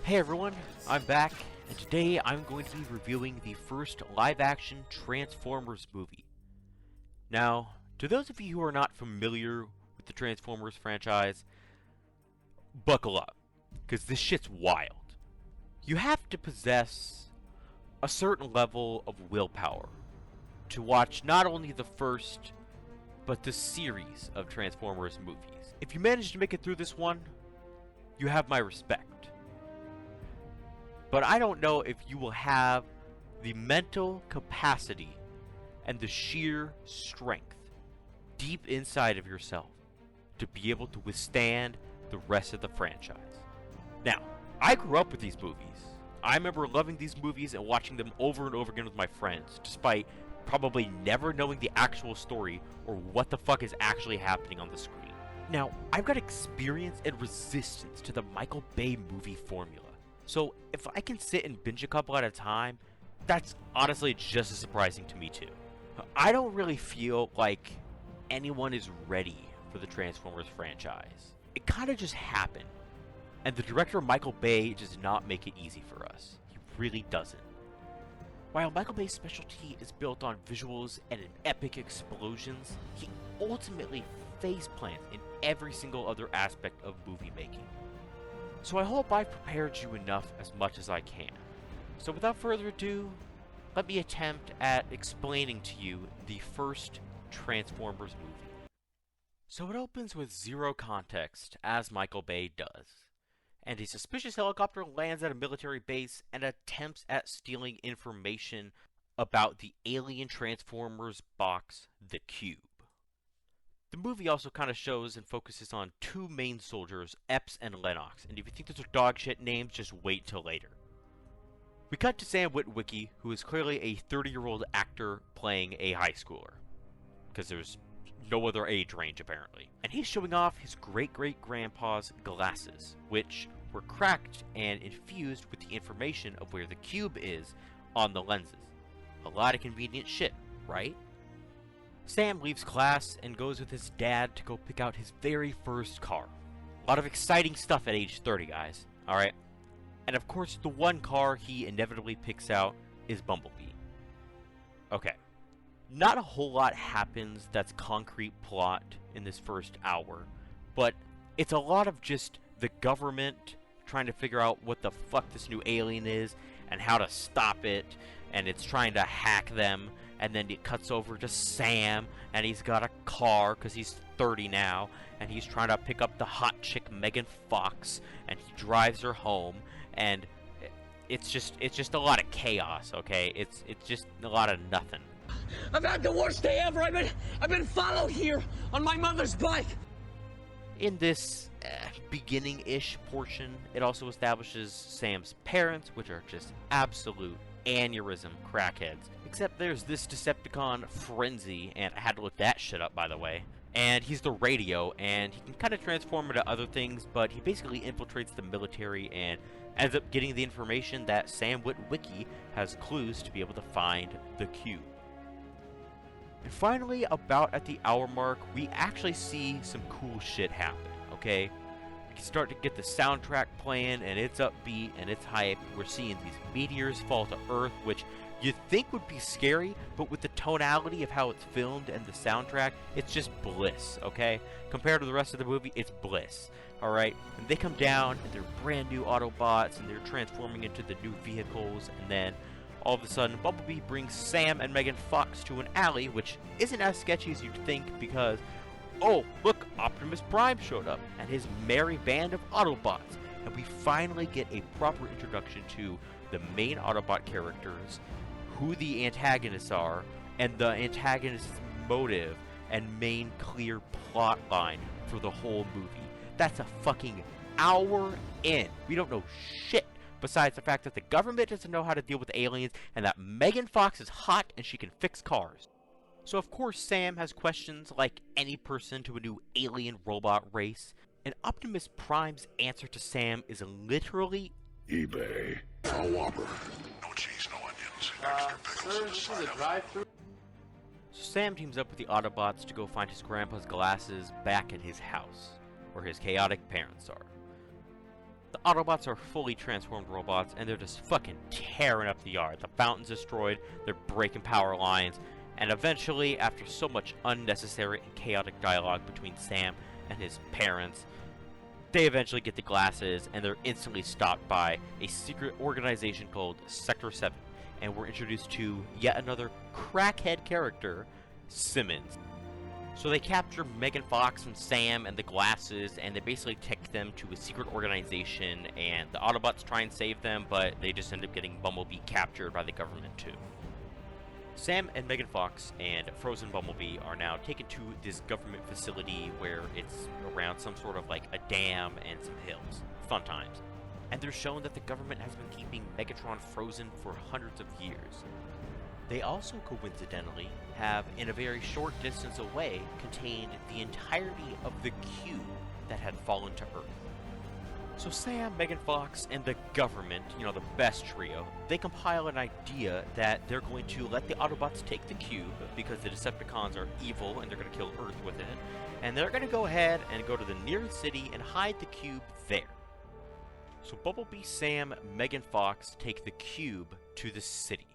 Hey everyone, I'm back, and today I'm going to be reviewing the first live-action Transformers movie. Now, to those of you who are not familiar with the Transformers franchise, buckle up, because this shit's wild. You have to possess a certain level of willpower to watch not only the first, but the series of Transformers movies. If you manage to make it through this one, you have my respect. But I don't know if you will have the mental capacity and the sheer strength deep inside of yourself to be able to withstand the rest of the franchise. Now, I grew up with these movies. I remember loving these movies and watching them over and over again with my friends, despite probably never knowing the actual story or what the fuck is actually happening on the screen. Now, I've got experience and resistance to the Michael Bay movie formula. So if I can sit and binge a couple at a time, that's honestly just as surprising to me too. I don't really feel like anyone is ready for the Transformers franchise. It kind of just happened. And the director Michael Bay does not make it easy for us. He really doesn't. While Michael Bay's specialty is built on visuals and epic explosions, he ultimately faceplants in every single other aspect of movie making. So I hope I've prepared you enough as much as I can. So without further ado, let me attempt at explaining to you the first Transformers movie. So it opens with zero context, as Michael Bay does. And a suspicious helicopter lands at a military base and attempts at stealing information about the alien Transformers box, the Cube. The movie also kind of shows and focuses on two main soldiers, Epps and Lennox, and if you think those are dogshit names, just wait till later. We cut to Sam Witwicky, who is clearly a 30-year-old actor playing a high schooler, because there's no other age range apparently. And he's showing off his great-great-grandpa's glasses, which were cracked and infused with the information of where the cube is on the lenses. A lot of convenient shit, right? Sam leaves class and goes with his dad to go pick out his very first car. A lot of exciting stuff at age 30, guys, alright? And of course, the one car he inevitably picks out is Bumblebee. Okay. Not a whole lot happens that's concrete plot in this first hour, but it's a lot of just the government trying to figure out what the fuck this new alien is and how to stop it, and it's trying to hack them. And then it cuts over to Sam, and he's got a car, because he's 30 now, and he's trying to pick up the hot chick Megan Fox, and he drives her home, and it's just a lot of chaos, okay? It's just a lot of nothing. I've had the worst day ever. I've been followed here on my mother's bike. In this beginning-ish portion, it also establishes Sam's parents, which are just absolute aneurysm crackheads. Except there's this Decepticon Frenzy, and I had to look that shit up, by the way. And he's the radio, and he can kind of transform into other things, but he basically infiltrates the military and ends up getting the information that Sam Witwicky has clues to be able to find the cube. And finally, about at the hour mark, we actually see some cool shit happen, okay? We can start to get the soundtrack playing, and it's upbeat, and it's hype. We're seeing these meteors fall to Earth, which you'd think would be scary, but with the tonality of how it's filmed and the soundtrack, it's just bliss, okay? Compared to the rest of the movie, it's bliss, alright? And they come down, and they're brand new Autobots, and they're transforming into the new vehicles, and then all of a sudden, Bumblebee brings Sam and Megan Fox to an alley, which isn't as sketchy as you'd think, because, oh, look, Optimus Prime showed up, and his merry band of Autobots, and we finally get a proper introduction to the main Autobot characters, who the antagonists are, and the antagonist's motive and main clear plot line for the whole movie. That's a fucking hour in. We don't know shit besides the fact that the government doesn't know how to deal with aliens and that Megan Fox is hot and she can fix cars. So of course Sam has questions like any person to a new alien robot race, and Optimus Prime's answer to Sam is literally eBay. A Whopper. No cheese, no onions. Extra pickles sir, this is a drive-thru. So Sam teams up with the Autobots to go find his grandpa's glasses back at his house, where his chaotic parents are. The Autobots are fully transformed robots, and they're just fucking tearing up the yard. The fountain's destroyed, they're breaking power lines, and eventually, after so much unnecessary and chaotic dialogue between Sam and his parents, they eventually get the glasses, and they're instantly stopped by a secret organization called Sector 7, and we're introduced to yet another crackhead character, Simmons. So they capture Megan Fox and Sam and the glasses, and they basically take them to a secret organization, and the Autobots try and save them, but they just end up getting Bumblebee captured by the government too. Sam and Megan Fox and Frozen Bumblebee are now taken to this government facility where it's around some sort of like a dam and some hills. Fun times. And they're shown that the government has been keeping Megatron frozen for hundreds of years. They also coincidentally have, in a very short distance away, contained the entirety of the cube that had fallen to Earth. So Sam, Megan Fox, and the government, the best trio, they compile an idea that they're going to let the Autobots take the cube because the Decepticons are evil and they're going to kill Earth with it. And they're going to go ahead and go to the nearest city and hide the cube there. So Bumblebee, Sam, Megan Fox take the cube to the city.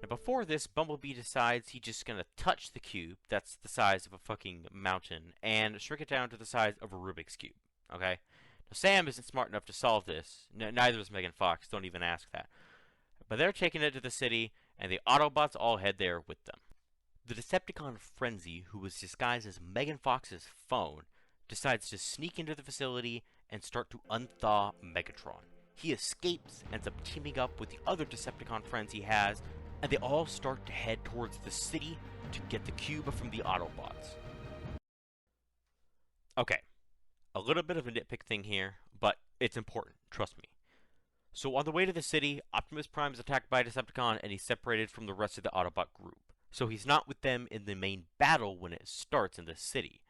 Now before this, Bumblebee decides he's just gonna touch the cube, that's the size of a fucking mountain, and shrink it down to the size of a Rubik's Cube, okay? Now Sam isn't smart enough to solve this, neither is Megan Fox, don't even ask that. But they're taking it to the city, and the Autobots all head there with them. The Decepticon Frenzy, who was disguised as Megan Fox's phone, decides to sneak into the facility and start to unthaw Megatron. He escapes, ends up teaming up with the other Decepticon friends he has, and they all start to head towards the city to get the cube from the Autobots. Okay, a little bit of a nitpick thing here, but it's important, trust me. So on the way to the city, Optimus Prime is attacked by a Decepticon and he's separated from the rest of the Autobot group. So he's not with them in the main battle when it starts in the city.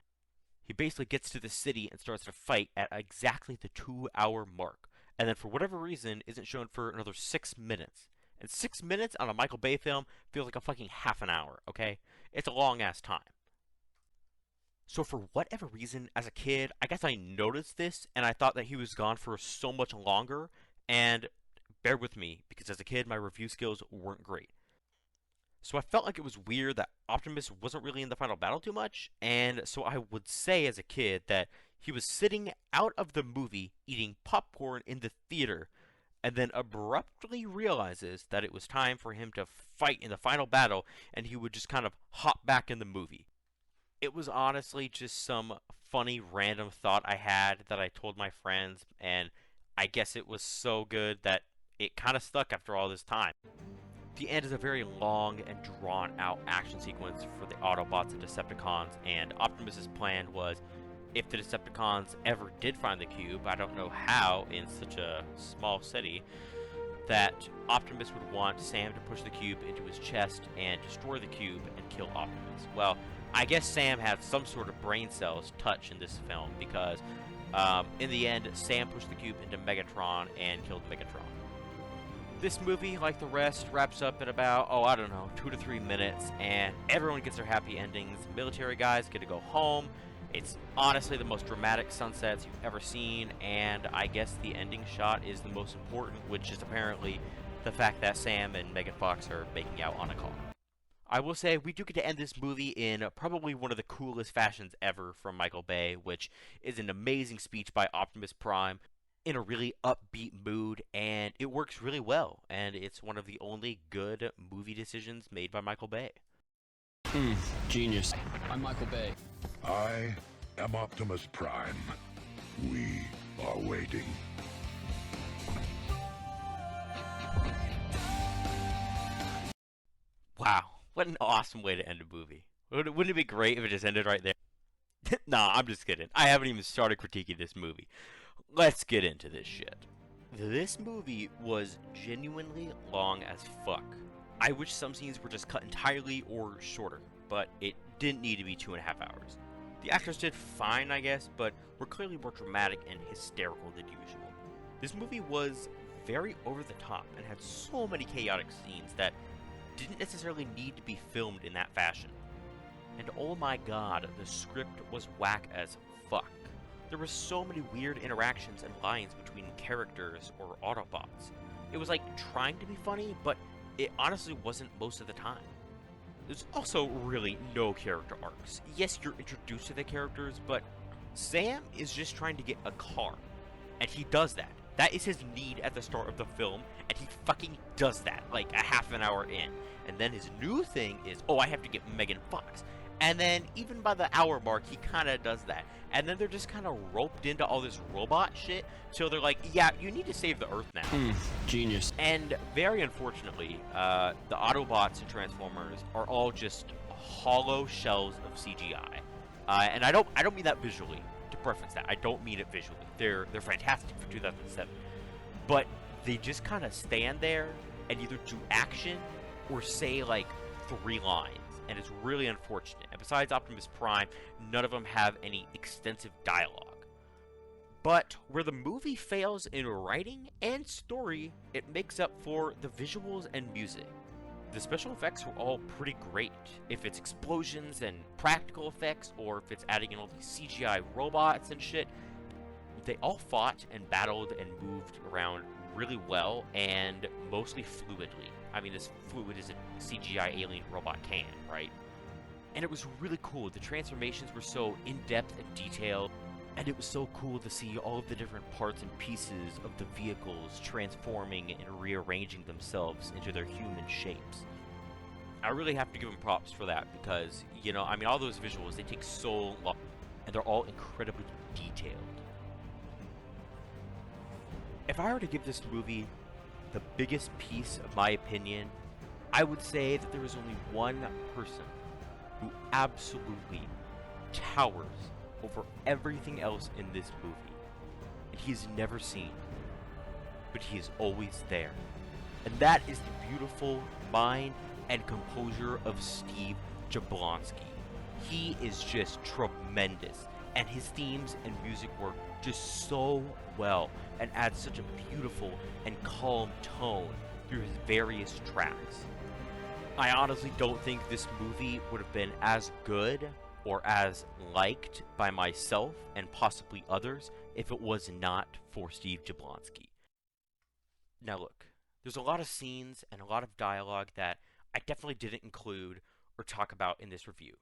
He basically gets to the city and starts to fight at exactly the 2-hour mark, and then for whatever reason isn't shown for another 6 minutes. And 6 minutes on a Michael Bay film feels like a fucking half an hour, okay? It's a long-ass time. So for whatever reason, as a kid, I guess I noticed this, and I thought that he was gone for so much longer, and bear with me, because as a kid, my review skills weren't great. So I felt like it was weird that Optimus wasn't really in the final battle too much, and so I would say as a kid that he was sitting out of the movie eating popcorn in the theater, and then abruptly realizes that it was time for him to fight in the final battle, and he would just kind of hop back in the movie. It was honestly just some funny random thought I had that I told my friends, and I guess it was so good that it kind of stuck after all this time. The end is a very long and drawn-out action sequence for the Autobots and Decepticons, and Optimus's plan was, if the Decepticons ever did find the cube, I don't know how in such a small city, that Optimus would want Sam to push the cube into his chest and destroy the cube and kill Optimus. Well, I guess Sam had some sort of brain cells touch in this film because in the end, Sam pushed the cube into Megatron and killed Megatron. This movie, like the rest, wraps up in about, 2 to 3 minutes, and everyone gets their happy endings. Military guys get to go home. It's honestly the most dramatic sunsets you've ever seen, and I guess the ending shot is the most important, which is apparently the fact that Sam and Megan Fox are making out on a car. I will say, we do get to end this movie in probably one of the coolest fashions ever from Michael Bay, which is an amazing speech by Optimus Prime, in a really upbeat mood, and it works really well, and it's one of the only good movie decisions made by Michael Bay. Genius. I'm Michael Bay. I am Optimus Prime. We are waiting. Wow, what an awesome way to end a movie. Wouldn't it be great if it just ended right there? Nah, I'm just kidding. I haven't even started critiquing this movie. Let's get into this shit. This movie was genuinely long as fuck. I wish some scenes were just cut entirely or shorter, but it didn't need to be 2.5 hours. The actors did fine, I guess, but were clearly more dramatic and hysterical than usual. This movie was very over the top and had so many chaotic scenes that didn't necessarily need to be filmed in that fashion. And oh my god, the script was whack as fuck. There were so many weird interactions and lines between characters or Autobots. It was like trying to be funny, but it honestly wasn't most of the time. There's also really no character arcs. Yes, you're introduced to the characters, but Sam is just trying to get a car. And he does that. That is his need at the start of the film, and he fucking does that, like a half an hour in. And then his new thing is, oh, I have to get Megan Fox. And then even by the hour mark, he kind of does that. And then they're just kind of roped into all this robot shit. So they're like, yeah, you need to save the Earth now. Genius. And very unfortunately, the Autobots and Transformers are all just hollow shells of CGI. And I don't mean that visually. To preference that, I don't mean it visually. They're fantastic for 2007. But they just kind of stand there and either do action or say like 3 lines. And it's really unfortunate. And besides Optimus Prime, none of them have any extensive dialogue. But where the movie fails in writing and story, it makes up for the visuals and music. The special effects were all pretty great. If it's explosions and practical effects, or if it's adding in all these CGI robots and shit, they all fought and battled and moved around really well and mostly fluidly. I mean, as fluid as a CGI alien robot can, right? And it was really cool. The transformations were so in-depth and detailed, and it was so cool to see all of the different parts and pieces of the vehicles transforming and rearranging themselves into their human shapes. I really have to give them props for that because, you know, I mean, all those visuals, they take so long, and they're all incredibly detailed. If I were to give this movie the biggest piece of my opinion, I would say that there is only one person who absolutely towers over everything else in this movie. And he is never seen, but he is always there. And that is the beautiful mind and composure of Steve Jablonsky. He is just tremendous, and his themes and music work just so well and add such a beautiful and calm tone through his various tracks. I honestly don't think this movie would have been as good or as liked by myself and possibly others if it was not for Steve Jablonsky. Now look, there's a lot of scenes and a lot of dialogue that I definitely didn't include or talk about in this review.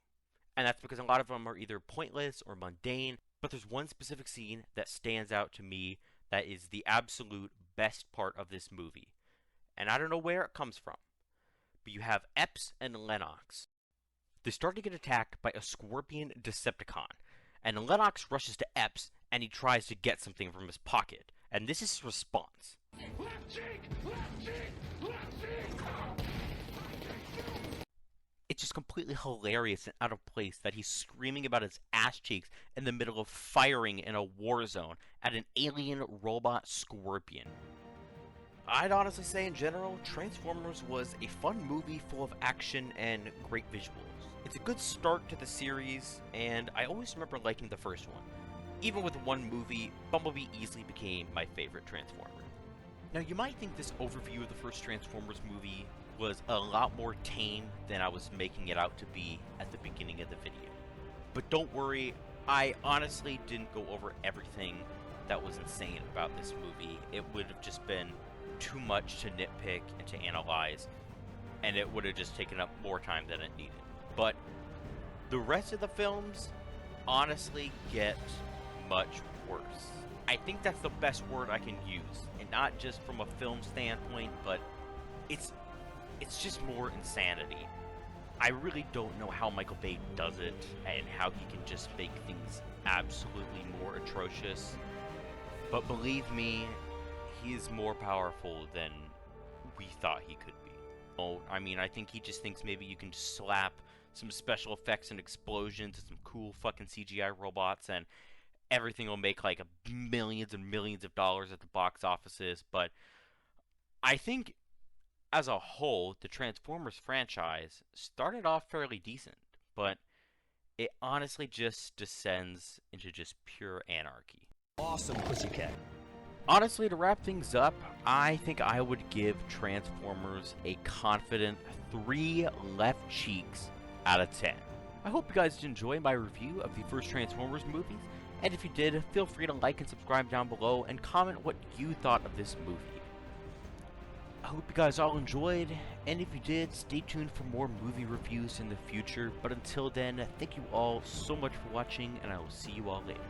And that's because a lot of them are either pointless or mundane, but there's one specific scene that stands out to me that is the absolute best part of this movie. And I don't know where it comes from, but you have Epps and Lennox. They start to get attacked by a scorpion Decepticon, and Lennox rushes to Epps and he tries to get something from his pocket. And this is his response. Left cheek! Left cheek! Left cheek! It's just completely hilarious and out of place that he's screaming about his ass cheeks in the middle of firing in a war zone at an alien robot scorpion. I'd honestly say in general, Transformers was a fun movie full of action and great visuals. It's a good start to the series, and I always remember liking the first one. Even with one movie, Bumblebee easily became my favorite Transformer. Now you might think this overview of the first Transformers movie was a lot more tame than I was making it out to be at the beginning of the video. But don't worry, I honestly didn't go over everything that was insane about this movie. It would have just been too much to nitpick and to analyze, and it would have just taken up more time than it needed. But the rest of the films honestly get much worse. I think that's the best word I can use, and not just from a film standpoint, but it's just more insanity. I really don't know how Michael Bay does it, and how he can just make things absolutely more atrocious. But believe me, he is more powerful than we thought he could be. Oh, I mean, I think he just thinks maybe you can just slap some special effects and explosions and some cool fucking CGI robots and everything will make like millions and millions of dollars at the box offices. But I think as a whole, the Transformers franchise started off fairly decent, but it honestly just descends into just pure anarchy. Awesome, pussycat. Honestly, to wrap things up, I think I would give Transformers a confident 3 left cheeks out of 10. I hope you guys did enjoy my review of the first Transformers movies, And if you did, feel free to like and subscribe down below and comment what you thought of this movie. I hope you guys all enjoyed, and if you did, stay tuned for more movie reviews in the future. But until then, thank you all so much for watching, and I will see you all later.